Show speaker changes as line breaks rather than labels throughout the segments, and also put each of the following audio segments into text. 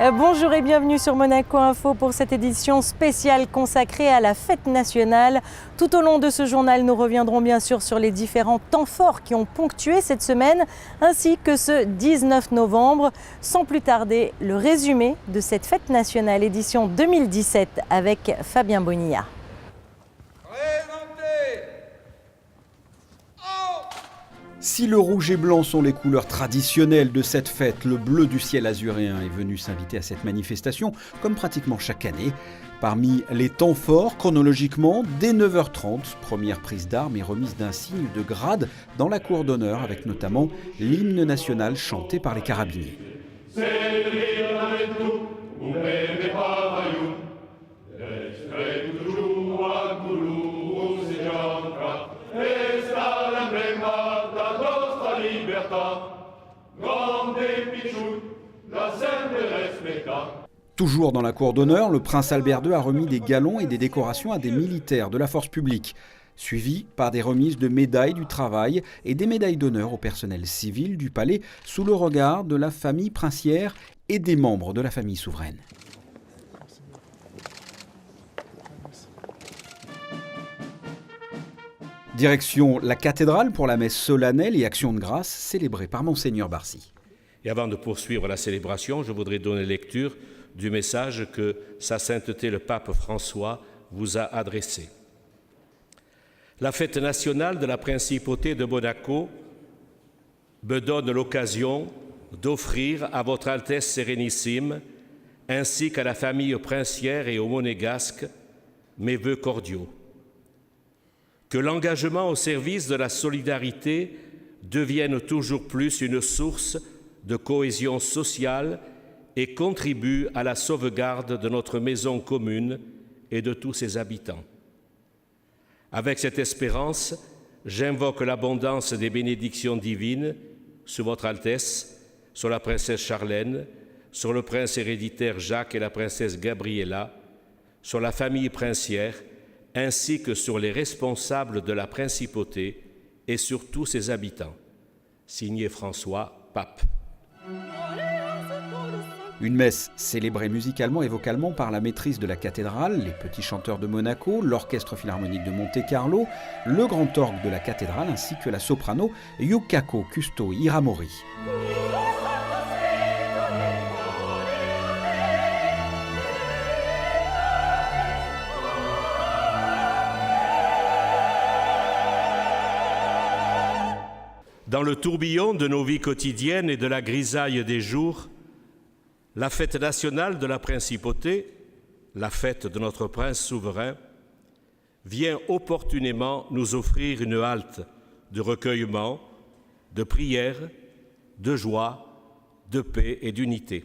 Bonjour et bienvenue sur Monaco Info pour cette édition spéciale consacrée à la fête nationale. Tout au long de ce journal, nous reviendrons bien sûr sur les différents temps forts qui ont ponctué cette semaine, ainsi que ce 19 novembre. Sans plus tarder, le résumé de cette fête nationale édition 2017 avec Fabien Bonilla.
Si le rouge et blanc sont les couleurs traditionnelles de cette fête, le bleu du ciel azuréen est venu s'inviter à cette manifestation, comme pratiquement chaque année. Parmi les temps forts, chronologiquement, dès 9h30, première prise d'armes et remise d'un signe de grade dans la cour d'honneur, avec notamment l'hymne national chanté par les carabiniers. Toujours dans la cour d'honneur, le prince Albert II a remis des galons et des décorations à des militaires de la force publique, suivis par des remises de médailles du travail et des médailles d'honneur au personnel civil du palais sous le regard de la famille princière et des membres de la famille souveraine. Direction la cathédrale pour la messe solennelle et action de grâce célébrée par Monseigneur Barcy.
Et avant de poursuivre la célébration, je voudrais donner lecture du message que Sa Sainteté le Pape François vous a adressé. La fête nationale de la Principauté de Monaco me donne l'occasion d'offrir à Votre Altesse Sérénissime, ainsi qu'à la famille princière et aux Monégasques, mes vœux cordiaux. Que l'engagement au service de la solidarité devienne toujours plus une source de cohésion sociale et contribue à la sauvegarde de notre maison commune et de tous ses habitants. Avec cette espérance, j'invoque l'abondance des bénédictions divines sur Votre Altesse, sur la princesse Charlène, sur le prince héréditaire Jacques et la princesse Gabriella, sur la famille princière, ainsi que sur les responsables de la principauté et sur tous ses habitants. Signé François, pape.
Une messe célébrée musicalement et vocalement par la maîtrise de la cathédrale, les petits chanteurs de Monaco, l'orchestre philharmonique de Monte-Carlo, le grand orgue de la cathédrale ainsi que la soprano Yukako Kusto Hiramori.
Dans le tourbillon de nos vies quotidiennes et de la grisaille des jours, la fête nationale de la Principauté, la fête de notre prince souverain, vient opportunément nous offrir une halte de recueillement, de prière, de joie, de paix et d'unité.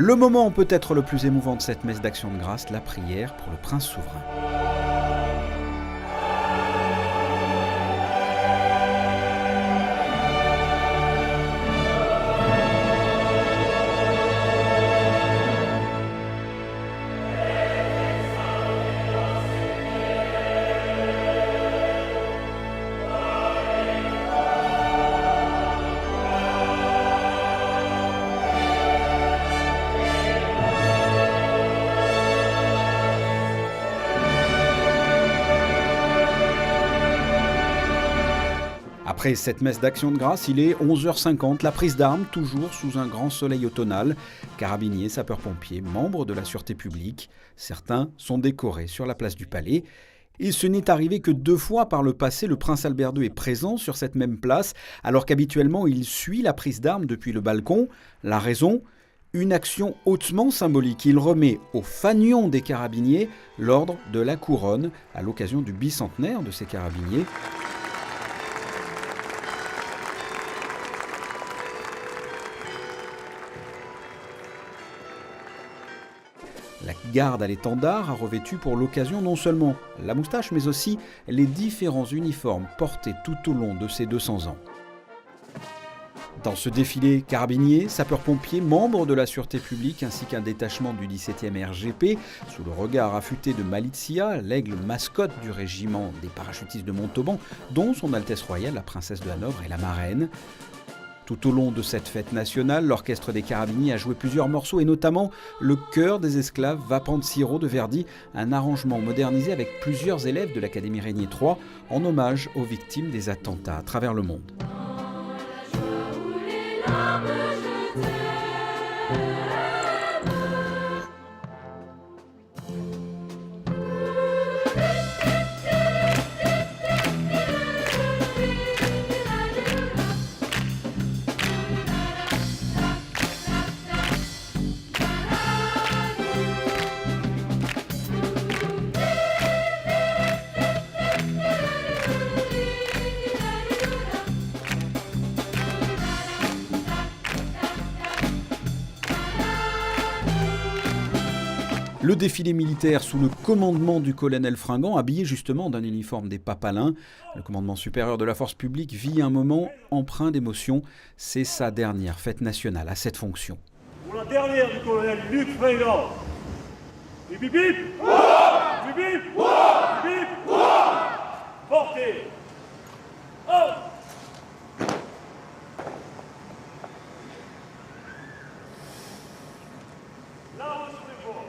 Le moment peut-être le plus émouvant de cette messe d'action de grâce, la prière pour le prince souverain. Après cette messe d'action de grâce, il est 11h50, la prise d'armes, toujours sous un grand soleil automnal. Carabiniers, sapeurs-pompiers, membres de la sûreté publique, certains sont décorés sur la place du Palais. Et ce n'est arrivé que 2 fois par le passé, le prince Albert II est présent sur cette même place, alors qu'habituellement il suit la prise d'armes depuis le balcon. La raison ? Une action hautement symbolique. Il remet au fanion des carabiniers l'ordre de la couronne à l'occasion du bicentenaire de ces carabiniers. La garde à l'étendard a revêtu pour l'occasion non seulement la moustache, mais aussi les différents uniformes portés tout au long de ces 200 ans. Dans ce défilé, carabiniers, sapeurs-pompiers, membres de la sûreté publique ainsi qu'un détachement du 17e RGP, sous le regard affûté de Malizia, l'aigle mascotte du régiment des parachutistes de Montauban, dont son Altesse Royale, la princesse de Hanovre, est la marraine. Tout au long de cette fête nationale, l'orchestre des carabiniers a joué plusieurs morceaux et notamment le chœur des esclaves Vapensiero de Verdi, un arrangement modernisé avec plusieurs élèves de l'Académie Régnier III en hommage aux victimes des attentats à travers le monde. Le défilé militaire sous le commandement du colonel Fringant, habillé justement d'un uniforme des papalins. Le commandement supérieur de la force publique vit un moment empreint d'émotion. C'est sa dernière fête nationale à cette fonction.
Pour la dernière du colonel Luc Fringant. Bip bip bip. Bip bip. Bip bip. Portez. Oh. L'arme sur l'épaule.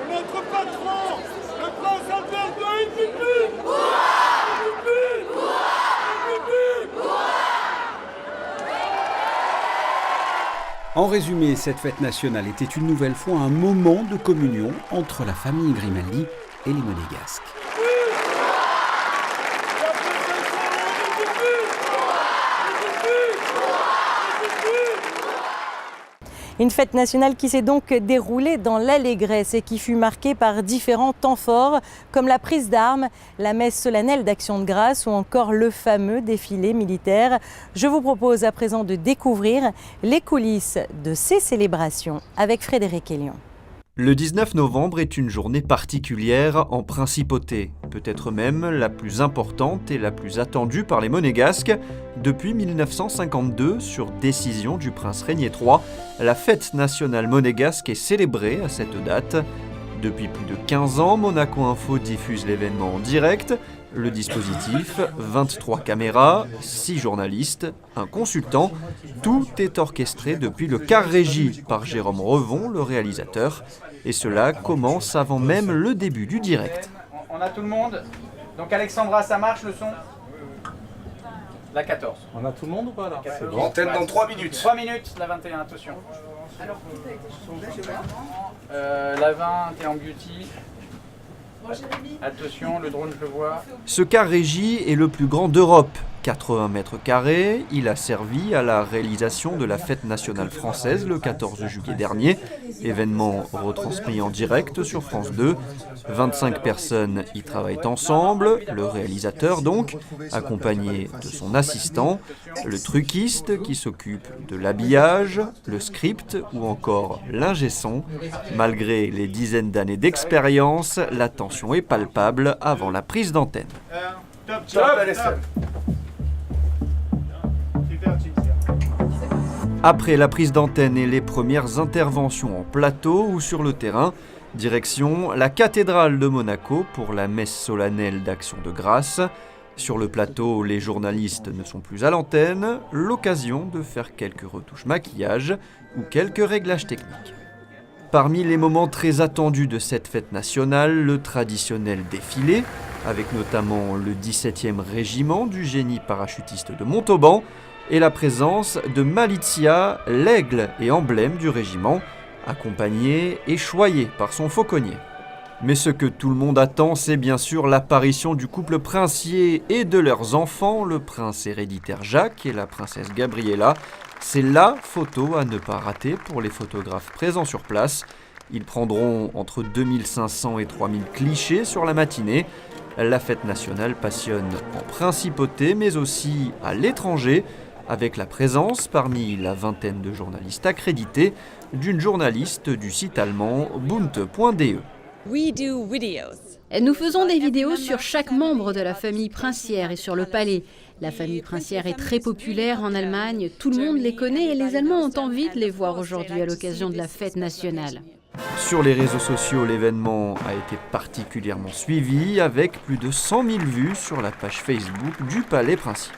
Notre patron, le prince Alberto Ipipi.
En résumé, cette fête nationale était une nouvelle fois un moment de communion entre la famille Grimaldi et les Monégasques.
Une fête nationale qui s'est donc déroulée dans l'allégresse et qui fut marquée par différents temps forts comme la prise d'armes, la messe solennelle d'Action de grâce ou encore le fameux défilé militaire. Je vous propose à présent de découvrir les coulisses de ces célébrations avec Frédéric Hélion.
Le 19 novembre est une journée particulière en principauté, peut-être même la plus importante et la plus attendue par les Monégasques. Depuis 1952, sur décision du prince Régnier III, la fête nationale monégasque est célébrée à cette date. Depuis plus de 15 ans, Monaco Info diffuse l'événement en direct. Le dispositif, 23 caméras, 6 journalistes, un consultant, tout est orchestré depuis le quart régi par Jérôme Revon, le réalisateur. Et cela commence avant même le début du direct.
On a tout le monde. Donc Alexandra, ça marche le son? La 14.
On a tout le monde ou pas là?
C'est
bon.
Antenne dans 3 minutes. 3 minutes, la 21, attention. Alors, qui a été changé chez moi? La 20, t'es en beauty. Attention, le drone, je le vois.
Ce car régi est le plus grand d'Europe. 80 mètres carrés, il a servi à la réalisation de la fête nationale française le 14 juillet dernier, événement retransmis en direct sur France 2. 25 personnes y travaillent ensemble, le réalisateur donc, accompagné de son assistant, le truquiste qui s'occupe de l'habillage, le script ou encore l'ingé son. Malgré les dizaines d'années d'expérience, la tension est palpable avant la prise d'antenne. Après la prise d'antenne et les premières interventions en plateau ou sur le terrain, direction la cathédrale de Monaco pour la messe solennelle d'Action de grâce. Sur le plateau, les journalistes ne sont plus à l'antenne, l'occasion de faire quelques retouches maquillage ou quelques réglages techniques. Parmi les moments très attendus de cette fête nationale, le traditionnel défilé, avec notamment le 17e régiment du génie parachutiste de Montauban, et la présence de Malizia, l'aigle et emblème du régiment, accompagné et choyé par son fauconnier. Mais ce que tout le monde attend, c'est bien sûr l'apparition du couple princier et de leurs enfants, le prince héréditaire Jacques et la princesse Gabriella. C'est la photo à ne pas rater pour les photographes présents sur place. Ils prendront entre 2500 et 3000 clichés sur la matinée. La fête nationale passionne en principauté, mais aussi à l'étranger, avec la présence parmi la vingtaine de journalistes accrédités d'une journaliste du site allemand Bunte.de.
Nous faisons des vidéos sur chaque membre de la famille princière et sur le palais. La famille princière est très populaire en Allemagne, tout le monde les connaît et les Allemands ont envie de les voir aujourd'hui à l'occasion de la fête nationale.
Sur les réseaux sociaux, l'événement a été particulièrement suivi avec plus de 100 000 vues sur la page Facebook du palais princier.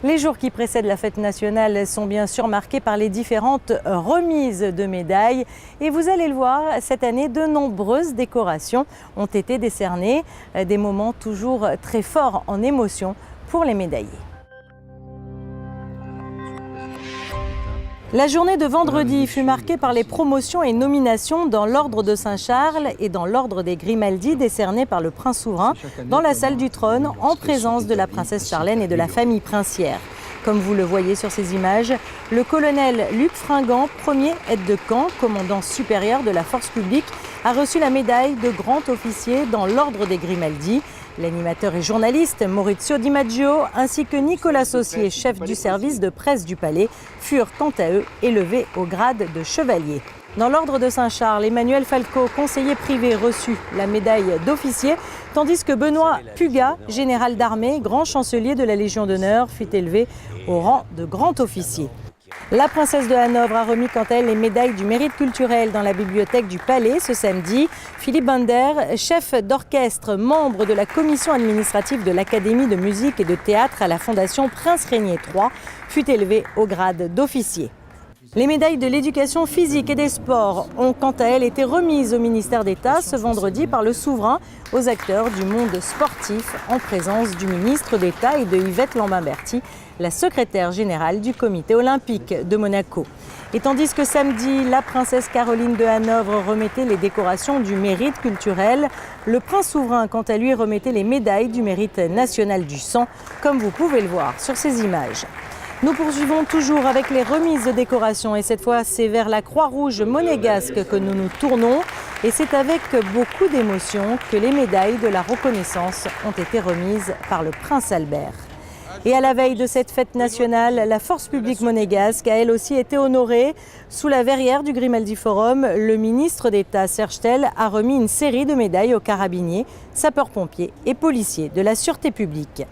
Les jours qui précèdent la fête nationale sont bien sûr marqués par les différentes remises de médailles. Et vous allez le voir, cette année, de nombreuses décorations ont été décernées. Des moments toujours très forts en émotion pour les médaillés. La journée de vendredi fut marquée par les promotions et nominations dans l'ordre de Saint-Charles et dans l'ordre des Grimaldi décernés par le prince souverain dans la salle du trône en présence de la princesse Charlène et de la famille princière. Comme vous le voyez sur ces images, le colonel Luc Fringant, premier aide-de-camp, commandant supérieur de la force publique, a reçu la médaille de grand officier dans l'ordre des Grimaldi. L'animateur et journaliste Maurizio Di Maggio ainsi que Nicolas Saussier, chef du service de presse du palais, furent quant à eux élevés au grade de chevalier. Dans l'ordre de Saint-Charles, Emmanuel Falco, conseiller privé, reçut la médaille d'officier, tandis que Benoît Pugat, général d'armée, grand chancelier de la Légion d'honneur, fut élevé au rang de grand officier. La princesse de Hanovre a remis quant à elle les médailles du mérite culturel dans la bibliothèque du Palais ce samedi. Philippe Bender, chef d'orchestre, membre de la commission administrative de l'Académie de musique et de théâtre à la Fondation Prince Régnier III, fut élevé au grade d'officier. Les médailles de l'éducation physique et des sports ont quant à elles été remises au ministère d'État ce vendredi par le souverain aux acteurs du monde sportif en présence du ministre d'État et de Yvette Lambin-Berty, la secrétaire générale du comité olympique de Monaco. Et tandis que samedi, la princesse Caroline de Hanovre remettait les décorations du mérite culturel, le prince souverain, quant à lui, remettait les médailles du mérite national du sang, comme vous pouvez le voir sur ces images. Nous poursuivons toujours avec les remises de décoration et cette fois c'est vers la Croix-Rouge monégasque que nous nous tournons et c'est avec beaucoup d'émotion que les médailles de la reconnaissance ont été remises par le prince Albert. Et à la veille de cette fête nationale, la force publique monégasque a elle aussi été honorée. Sous la verrière du Grimaldi Forum, le ministre d'État Serge Tel a remis une série de médailles aux carabiniers, sapeurs-pompiers et policiers de la sûreté publique.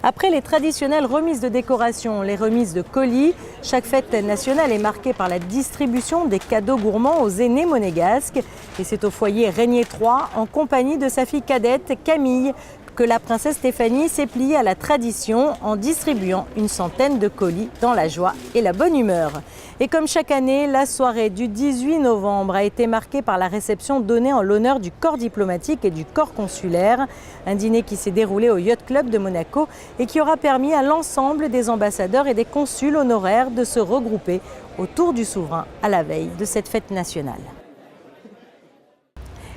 Après les traditionnelles remises de décoration, les remises de colis, chaque fête nationale est marquée par la distribution des cadeaux gourmands aux aînés monégasques. Et c'est au foyer Régnier III, en compagnie de sa fille cadette Camille, que la princesse Stéphanie s'est pliée à la tradition en distribuant une centaine de colis dans la joie et la bonne humeur. Et comme chaque année, la soirée du 18 novembre a été marquée par la réception donnée en l'honneur du corps diplomatique et du corps consulaire. Un dîner qui s'est déroulé au Yacht Club de Monaco et qui aura permis à l'ensemble des ambassadeurs et des consuls honoraires de se regrouper autour du souverain à la veille de cette fête nationale.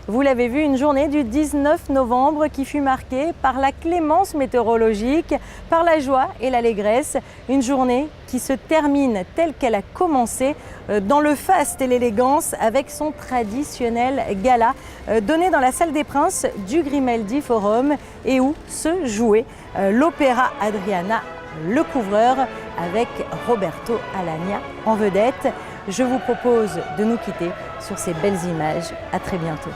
Vous l'avez vu, une journée du 19 novembre qui fut marquée par la clémence météorologique, par la joie et l'allégresse. Une journée qui se termine telle qu'elle a commencé, dans le faste et l'élégance, avec son traditionnel gala donné dans la salle des Princes du Grimaldi Forum et où se jouait l'opéra Adriana, le couvreur, avec Roberto Alagna en vedette. Je vous propose de nous quitter sur ces belles images. À très bientôt.